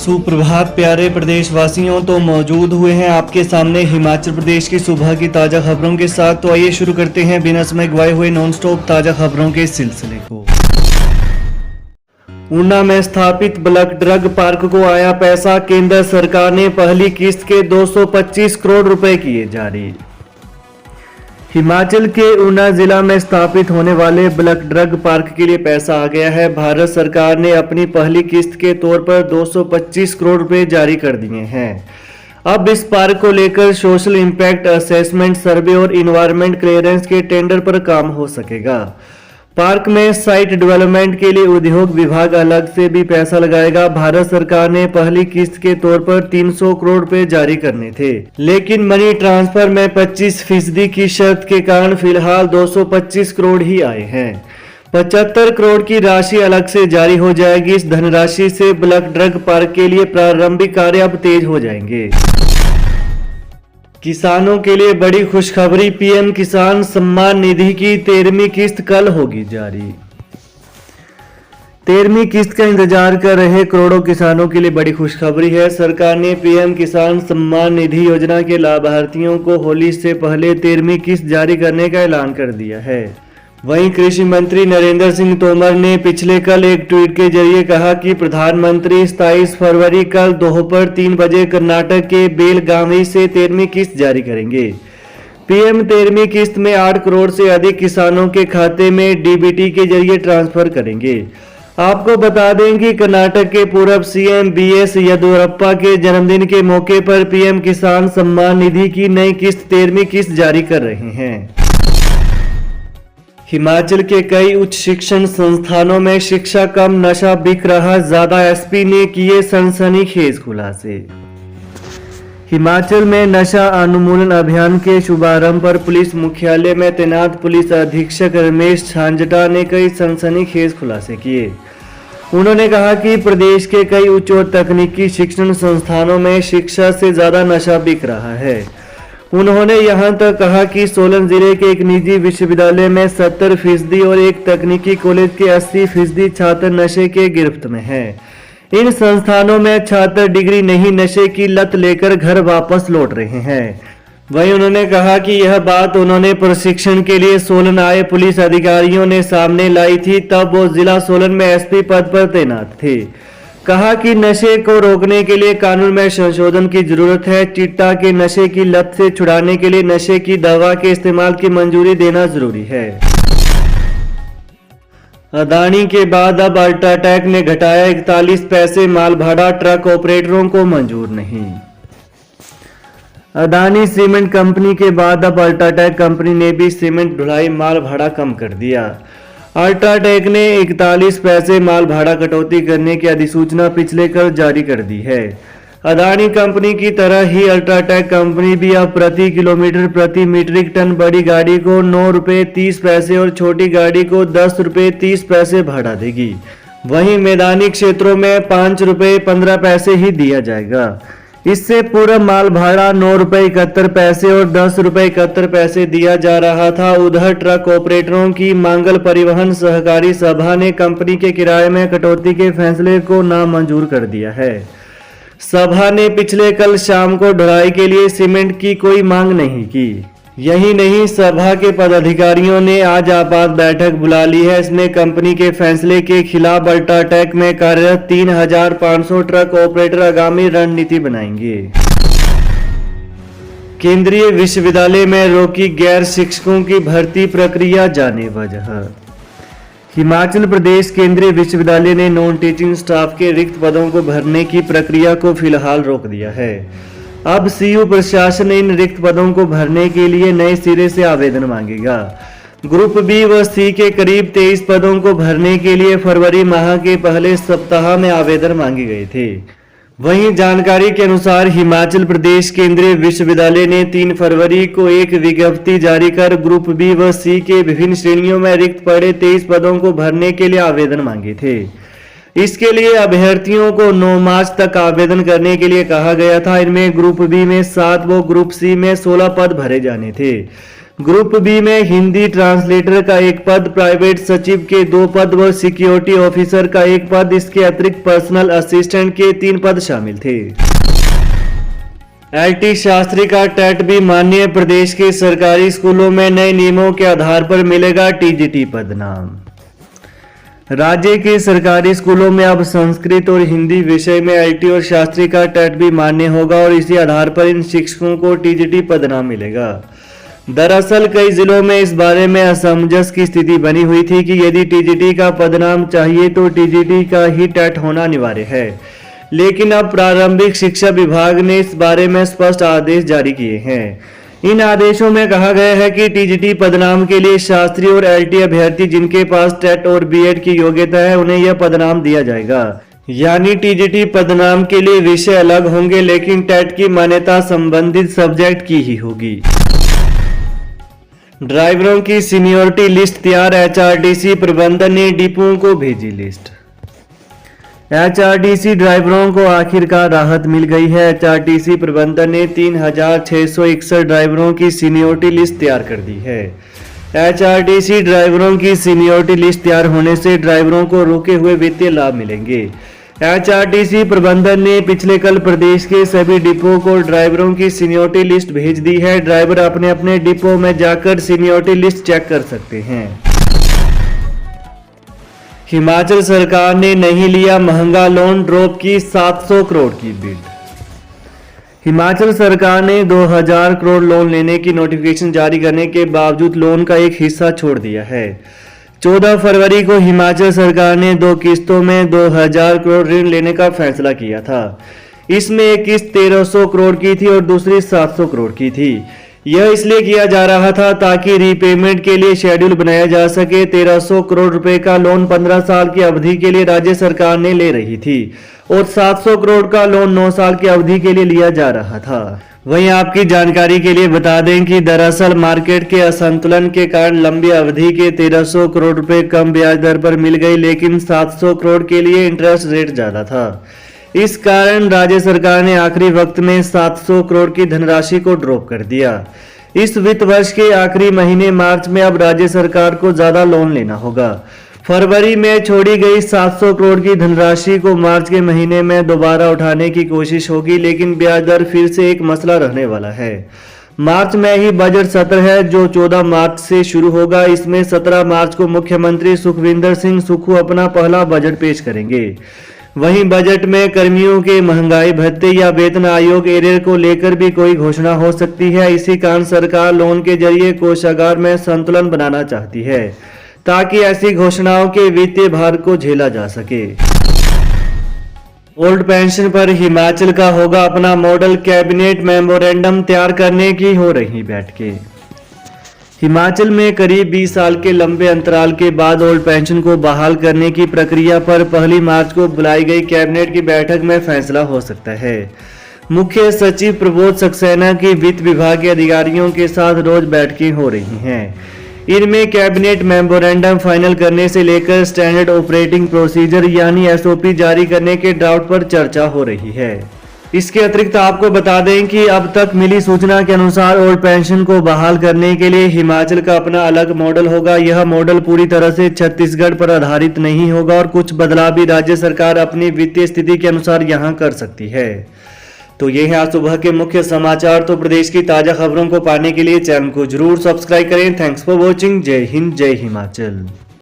सुप्रभात प्यारे प्रदेशवासियों, तो मौजूद हुए हैं आपके सामने हिमाचल प्रदेश की सुबह की ताज़ा खबरों के साथ। तो आइए शुरू करते हैं बिना समय गवाए हुए नॉन स्टॉप ताज़ा खबरों के सिलसिले को। ऊना में स्थापित ब्लैक ड्रग पार्क को आया पैसा, केंद्र सरकार ने पहली किस्त के 225 करोड़ रुपए किए जारी। हिमाचल के ऊना जिला में स्थापित होने वाले ब्लैक ड्रग पार्क के लिए पैसा आ गया है। भारत सरकार ने अपनी पहली किस्त के तौर पर 225 करोड़ रुपए जारी कर दिए हैं। अब इस पार्क को लेकर सोशल इंपैक्ट असेसमेंट, सर्वे और इन्वायरमेंट क्लियरेंस के टेंडर पर काम हो सकेगा। पार्क में साइट डेवलपमेंट के लिए उद्योग विभाग अलग से भी पैसा लगाएगा। भारत सरकार ने पहली किस्त के तौर पर 300 करोड़ रुपए जारी करने थे, लेकिन मनी ट्रांसफर में 25% की शर्त के कारण फिलहाल 225 करोड़ ही आए हैं। 75 करोड़ की राशि अलग से जारी हो जाएगी। इस धनराशि से ब्लैक ड्रग पार्क के लिए प्रारंभिक कार्य अब तेज हो जाएंगे। किसानों के लिए बड़ी खुशखबरी, पीएम किसान सम्मान निधि की 13वीं किस्त कल होगी जारी। 13वीं किस्त का इंतजार कर रहे करोड़ों किसानों के लिए बड़ी खुशखबरी है। सरकार ने पीएम किसान सम्मान निधि योजना के लाभार्थियों को होली से पहले 13वीं किस्त जारी करने का ऐलान कर दिया है। वहीं कृषि मंत्री नरेंद्र सिंह तोमर ने पिछले कल एक ट्वीट के जरिए कहा कि प्रधानमंत्री 27 फरवरी कल दोपहर 3 बजे कर्नाटक के बेलगावी से 13वीं किस्त जारी करेंगे। पीएम 13वीं किस्त में 8 करोड़ से अधिक किसानों के खाते में डीबीटी के जरिए ट्रांसफर करेंगे। आपको बता दें कि कर्नाटक के पूर्व सीएम बीएस येदियुरप्पा के जन्मदिन के मौके पर पीएम किसान सम्मान निधि की नई किस्त 13वीं किस्त जारी कर रहे हैं। हिमाचल के कई उच्च शिक्षण संस्थानों में शिक्षा कम नशा बिक रहा ज्यादा, एसपी ने किए सनसनीखेज खुलासे। हिमाचल में नशा उन्मूलन अभियान के शुभारंभ पर पुलिस मुख्यालय में तैनात पुलिस अधीक्षक रमेश झांझटा ने कई सनसनीखेज खुलासे किए। उन्होंने कहा कि प्रदेश के कई उच्च और तकनीकी शिक्षण संस्थानों में शिक्षा से ज्यादा नशा बिक रहा है। उन्होंने यहां तक कहा कि सोलन जिले के एक निजी विश्वविद्यालय में 70% और एक तकनीकी कॉलेज के 80% छात्र नशे के गिरफ्त में हैं। इन संस्थानों में छात्र डिग्री नहीं, नशे की लत लेकर घर वापस लौट रहे हैं। वहीं उन्होंने कहा कि यह बात उन्होंने प्रशिक्षण के लिए सोलन आए पुलिस अधिकारियों ने सामने लाई थी, तब वो जिला सोलन में एसपी पद पर तैनात थे। कहा कि नशे को रोकने के लिए कानून में संशोधन की जरूरत है। चिट्टा के नशे की लत से छुड़ाने के लिए नशे की दवा के इस्तेमाल की मंजूरी देना जरूरी है। अदानी के बाद अब अल्ट्राटेक ने घटाया 41 पैसे माल भाड़ा, ट्रक ऑपरेटरों को मंजूर नहीं। अदानी सीमेंट कंपनी के बाद अब अल्ट्राटेक कंपनी ने भी सीमेंट ढुलाई माल भाड़ा कम कर दिया। अल्ट्राटेक ने 41 पैसे माल भाड़ा कटौती करने की अधिसूचना पिछले कल जारी कर दी है। अदानी कंपनी की तरह ही अल्ट्राटेक कंपनी भी अब प्रति किलोमीटर प्रति मीट्रिक टन बड़ी गाड़ी को 9 रुपये 30 पैसे और छोटी गाड़ी को 10 रुपये 30 पैसे भाड़ा देगी। वहीं मैदानी क्षेत्रों में 5 रुपये 15 पैसे ही दिया जाएगा। इससे पूरा माल भाड़ा 9 रुपये 71 पैसे और 10 रुपये 71 पैसे दिया जा रहा था। उधर ट्रक ऑपरेटरों की मंगल परिवहन सहकारी सभा ने कंपनी के किराए में कटौती के फैसले को नामंजूर कर दिया है। सभा ने पिछले कल शाम को ढुलाई के लिए सीमेंट की कोई मांग नहीं की। यही नहीं, सभा के पदाधिकारियों ने आज आपात बैठक बुला ली है। इसमें कंपनी के फैसले के खिलाफ अल्ट्राटेक में कार्यरत 3500 ट्रक ऑपरेटर आगामी रणनीति बनाएंगे। केंद्रीय विश्वविद्यालय में रोकी गैर शिक्षकों की भर्ती प्रक्रिया, जाने वजह। हिमाचल प्रदेश केंद्रीय विश्वविद्यालय ने नॉन टीचिंग स्टाफ के रिक्त पदों को भरने की प्रक्रिया को फिलहाल रोक दिया है। अब सीयू प्रशासन इन रिक्त पदों को भरने के लिए नए सिरे से आवेदन मांगेगा। ग्रुप बी व सी के करीब 23 पदों को भरने के लिए फरवरी माह के पहले सप्ताह में आवेदन मांगे गए थे। वहीं जानकारी के अनुसार हिमाचल प्रदेश केंद्रीय विश्वविद्यालय ने 3 फरवरी को एक विज्ञप्ति जारी कर ग्रुप बी व सी के विभिन्न श्रेणियों में रिक्त पड़े 23 पदों को भरने के लिए आवेदन मांगे थे। इसके लिए अभ्यर्थियों को 9 मार्च तक आवेदन करने के लिए कहा गया था। इनमें ग्रुप बी में 7 व ग्रुप सी में 16 पद भरे जाने थे। ग्रुप बी में हिंदी ट्रांसलेटर का एक पद, प्राइवेट सचिव के 2 पद व सिक्योरिटी ऑफिसर का 1 पद, इसके अतिरिक्त पर्सनल असिस्टेंट के 3 पद शामिल थे। एलटी शास्त्री का टेट भी मान्य, प्रदेश के सरकारी स्कूलों में नए नियमों के आधार पर मिलेगा टीजीटी पदनाम। राज्य के सरकारी स्कूलों में अब संस्कृत और हिंदी विषय में एलटी और शास्त्री का टेट भी मान्य होगा और इसी आधार पर इन शिक्षकों को टीजीटी पदनाम मिलेगा। दरअसल कई जिलों में इस बारे में असमंजस की स्थिति बनी हुई थी कि यदि टीजीटी का पदनाम चाहिए तो टीजीटी का ही टेट होना अनिवार्य है, लेकिन अब प्रारंभिक शिक्षा विभाग ने इस बारे में स्पष्ट आदेश जारी किए हैं। इन आदेशों में कहा गया है कि टीजीटी पदनाम के लिए शास्त्री और एलटी अभ्यर्थी जिनके पास टेट और बीएड की योग्यता है उन्हें यह पदनाम दिया जाएगा। यानी टीजीटी पदनाम के लिए विषय अलग होंगे, लेकिन टेट की मान्यता संबंधित सब्जेक्ट की ही होगी। ड्राइवरों की सीनियरिटी लिस्ट तैयार, एचआरटीसी प्रबंधन ने डिपुओं को भेजी लिस्ट। एचआरटीसी ड्राइवरों को आखिरकार राहत मिल गई है। एचआरटीसी प्रबंधन ने 3661 ड्राइवरों की सीनियरिटी लिस्ट तैयार कर दी है। एचआरटीसी ड्राइवरों की सीनियरिटी लिस्ट तैयार होने से ड्राइवरों को रुके हुए वित्तीय लाभ मिलेंगे। एचआरटीसी प्रबंधन ने पिछले कल प्रदेश के सभी डिपो को ड्राइवरों की सीनियरिटी लिस्ट भेज दी है। ड्राइवर अपने अपने डिपो में जाकर सीनियरिटी लिस्ट चेक कर सकते हैं। हिमाचल सरकार ने नहीं लिया महंगा लोन, ड्रॉप की 700 करोड़ की बिड। हिमाचल सरकार ने 2000 करोड़ लोन लेने की नोटिफिकेशन जारी करने के बावजूद लोन का एक हिस्सा छोड़ दिया है। 14 फरवरी को हिमाचल सरकार ने 2 किस्तों में 2000 करोड़ ऋण लेने का फैसला किया था। इसमें एक किस्त 1300 करोड़ की थी और दूसरी 700 करोड़ की थी। यह इसलिए किया जा रहा था ताकि रीपेमेंट के लिए शेड्यूल बनाया जा सके। 1300 करोड़ रुपए का लोन 15 साल की अवधि के लिए राज्य सरकार ने ले रही थी और 700 करोड़ का लोन 9 साल की अवधि के लिए लिया जा रहा था। वहीं आपकी जानकारी के लिए बता दें कि दरअसल मार्केट के असंतुलन के कारण लंबी अवधि के 1300 करोड़ रुपए कम ब्याज दर पर मिल गई, लेकिन 700 करोड़ के लिए इंटरेस्ट रेट ज्यादा था। इस कारण राज्य सरकार ने आखिरी वक्त में 700 करोड़ की धनराशि को ड्रॉप कर दिया। इस वित्त वर्ष के आखिरी महीने मार्च में अब राज्य सरकार को ज्यादा लोन लेना होगा। फरवरी में छोड़ी गई 700 करोड़ की धनराशि को मार्च के महीने में दोबारा उठाने की कोशिश होगी, लेकिन ब्याज दर फिर से एक मसला रहने वाला है। मार्च में ही बजट सत्र है जो 14 मार्च से शुरू होगा। इसमें 17 मार्च को मुख्यमंत्री सुखविंदर सिंह सुक्खू अपना पहला बजट पेश करेंगे। वहीं बजट में कर्मियों के महंगाई भत्ते या वेतन आयोग एरियर को लेकर भी कोई घोषणा हो सकती है। इसी कारण सरकार लोन के जरिए कोषागार में संतुलन बनाना चाहती है ताकि ऐसी घोषणाओं के वित्तीय भार को झेला जा सके। ओल्ड पेंशन पर हिमाचल का होगा अपना मॉडल, कैबिनेट मेमोरेंडम तैयार करने की हो रही बैठकें। हिमाचल में करीब 20 साल के लंबे अंतराल के बाद ओल्ड पेंशन को बहाल करने की प्रक्रिया पर 1 मार्च को बुलाई गई कैबिनेट की बैठक में फैसला हो सकता है। मुख्य सचिव प्रबोध सक्सेना की वित्त विभाग के अधिकारियों के साथ रोज बैठकें हो रही हैं। इनमें कैबिनेट मेमोरेंडम फाइनल करने से लेकर स्टैंडर्ड ऑपरेटिंग प्रोसीजर यानी एसओपी जारी करने के ड्राफ्ट पर चर्चा हो रही है। इसके अतिरिक्त आपको बता दें कि अब तक मिली सूचना के अनुसार ओल्ड पेंशन को बहाल करने के लिए हिमाचल का अपना अलग मॉडल होगा। यह मॉडल पूरी तरह से छत्तीसगढ़ पर आधारित नहीं होगा और कुछ बदलाव भी राज्य सरकार अपनी वित्तीय स्थिति के अनुसार यहां कर सकती है। तो ये है आज सुबह के मुख्य समाचार। तो प्रदेश की ताजा खबरों को पाने के लिए चैनल को जरूर सब्सक्राइब करें। Thanks for watching. जय हिंद, जय हिमाचल।